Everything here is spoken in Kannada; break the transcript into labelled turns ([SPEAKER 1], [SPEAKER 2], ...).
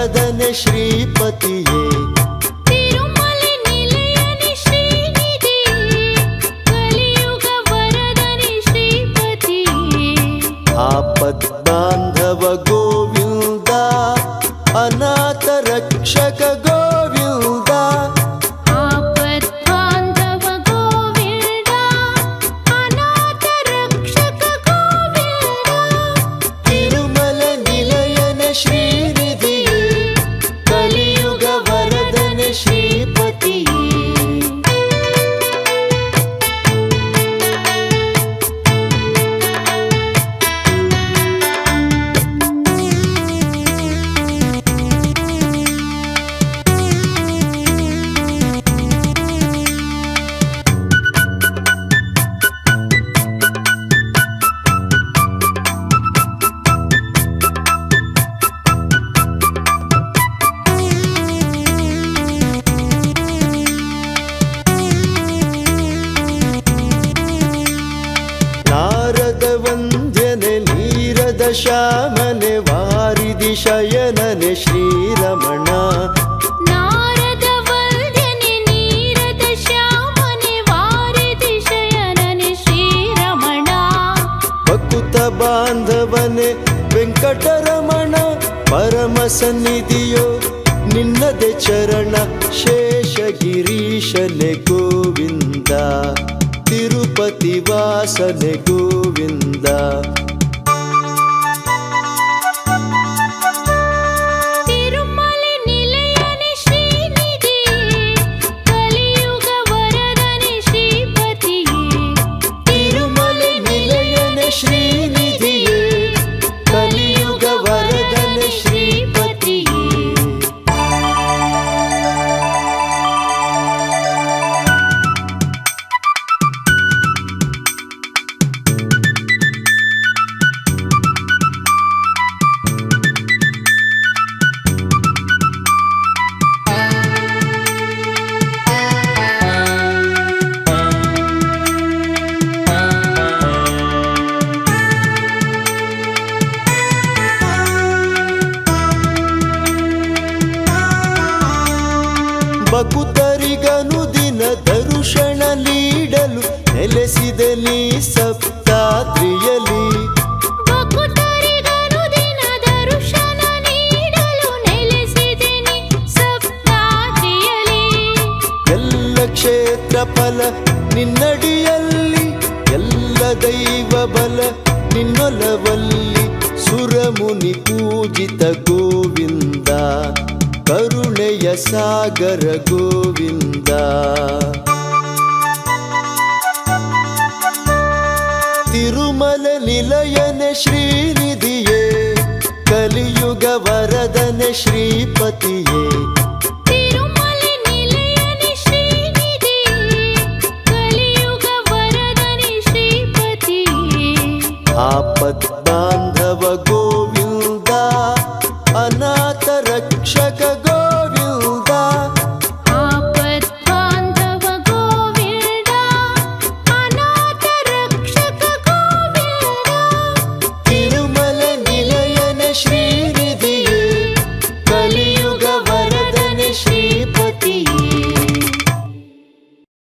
[SPEAKER 1] ವರದನೆ ಶ್ರೀಪತಿಯೇ
[SPEAKER 2] ತಿರುಮಲೆ ನಿಲಯನೆ ಶ್ರೀನಿಧಿಯೇ ಕಲಿಯುಗ ವರದನೆ ಶ್ರೀಪತಿಯೇ
[SPEAKER 1] ಆಪದ್ಬಾಂಧವ ಗೋವಿಂದ ಅನಾಥ ರಕ್ಷಕ ಗೋವಿಂದ
[SPEAKER 2] ಆಪದ್ಬಾಂಧವ ಗೋವಿಂದ ಅನಾಥ ರಕ್ಷಕ ಗೋವಿಂದ
[SPEAKER 1] ತಿರುಮಲ ನಿಲಯನ ಶ್ರೀನಿಧಿಯೇ ಕಲಿಯುಗ ವರದನೆ ಶ್ರೀಪತಿಯೇ ನಾರದ ವಂದ್ಯನೆ ನೀರದ ಶ್ಯಾಮನೆ ವಾರಿದಿ ಶಯನನೆ ಶ್ರೀರಮಣ
[SPEAKER 2] ನಾರದ ವಂದ್ಯನೆ ನೀರದ ಶ್ಯಾಮನೆ ವಾರಿದಿ ಶಯನನೆ ಶ್ರೀರಮಣ
[SPEAKER 1] ಭಕುತ ಬಾಂಧವನೆ ವೆಂಕಟರಮಣ ಪರಮ ಸನ್ನಿಧಿಯೋ ನಿನ್ನದೆ ಚರಣ ಶೇಷಗಿರೀಶನೆ ಗೋವಿಂದ ತಿರುಪತಿ ವಾಸನೆ ಗೋವಿಂದ
[SPEAKER 2] ತಿರುಮಲೆ ನಿಲಯನೆ ಶ್ರೀನಿಧಿಯೇ ಕಲಿಯುಗ ವರದನೆ ಶ್ರೀಪತಿಯೇ
[SPEAKER 1] ತಿರುಮಲೆ ನಿಲಯನೆ ಶ್ರೀನಿಧಿಯೇ ಕಲಿಯುಗ ವರದನೆ ಶ್ರೀಪತಿಯೇ ಭಕುತರಿಗನು ದಿನ ದರುಶನ ನೀಡಲು ನೆಲೆಸಿದೆ ನೀ ಸಪ್ತಾದ್ರಿಯಲಿ
[SPEAKER 2] ಭಕುತರಿಗನು ದಿನ ದರ್ಶನ ನೀಡಲು ನೆಲೆಸಿದೆನಿ ಸಪ್ತಾದ್ರಿಯಲಿ
[SPEAKER 1] ಎಲ್ಲ ಕ್ಷೇತ್ರ ಫಲ ನಿನ್ನಡಿಯಲ್ಲಿ ಎಲ್ಲ ದೈವ ಬಲ ನಿನ್ನೊಲವಲ್ಲಿ ಸುರಮುನಿ ಪೂಜಿತ ಗೋವಿಂದ ಕರುಣೆಯ ಸಾಗರ ಗೋವಿಂದ ತಿರುಮಲ ನಿಲಯನೆ ಶ್ರೀನಿಧಿಯೇ ಕಲಿಯುಗ ವರದನೆ ಶ್ರೀಪತಿಯೇ
[SPEAKER 2] ತಿರುಮಲೆ ನಿಲಯನೆ ಶ್ರೀನಿಧಿಯೇ ಕಲಿಯುಗ ವರದನೆ ಶ್ರೀಪತಿಯೇ
[SPEAKER 1] ಆಪದ್ಬಾಂಧವ ಗೋವಿಂದ ಅನಾಥ ರಕ್ಷಕ